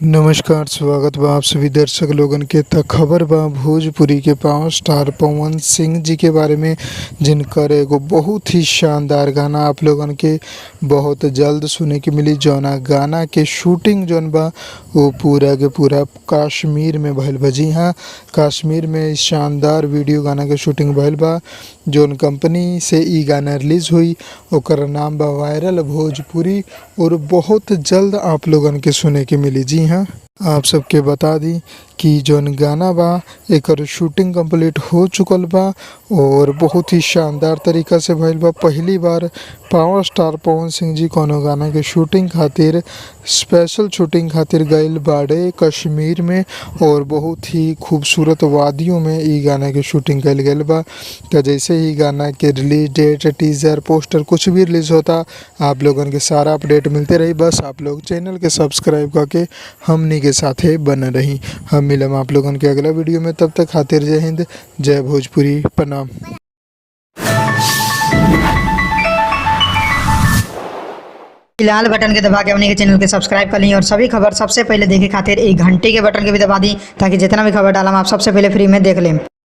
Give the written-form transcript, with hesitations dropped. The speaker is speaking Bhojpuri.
नमस्कार, स्वागत बा आप सभी दर्शक लोगन के। त खबर बा भोजपुरी के पावर स्टार पवन सिंह जी के बारे में, जिनकर एगो बहुत ही शानदार गाना आप लोगन के बहुत जल्द सुने के मिली। जौना गाना के शूटिंग जौन बा वो पूरा के पूरा कश्मीर में भइल बा। जी हाँ, कश्मीर में इस शानदार वीडियो गाना के शूटिंग भइल बा। जौन कंपनी से ई गाना रिलीज हुई ओकर नाम बा वायरल भोजपुरी, और बहुत जल्द आप लोगन के सुने के मिली। जी हाँ, आप सबके बता दी कि जौन गाना बा एकर शूटिंग कंप्लीट हो चुकल बा और बहुत ही शानदार तरीका से भइल बा। पहली बार पावर स्टार पवन सिंह जी कोनो गाना के शूटिंग खातिर स्पेशल शूटिंग खातिर गइल बाड़े कश्मीर में, और बहुत ही खूबसूरत वादियों में ई गाना के शूटिंग कइल गइल बा। तो जैसे ही गाना के रिलीज डेट, टीजर, पोस्टर कुछ भी रिलीज होता, आप लोगन के सारा अपडेट मिलते रही। बस आप लोग चैनल के सब्सक्राइब करके हमनी के साथे बन रही। हम मिलम आप लोगन के अगला वीडियो में, तब तक खातिर जय हिंद, जय भोजपुरी, प्रणाम। लाल बटन के दबा के अपने के चैनल के सब्सक्राइब कर ली और सभी खबर सबसे पहले देखे खातिर एक घंटे के बटन के भी दबा दी, ताकि जितना भी खबर डालम आप सबसे पहले फ्री में देख लें।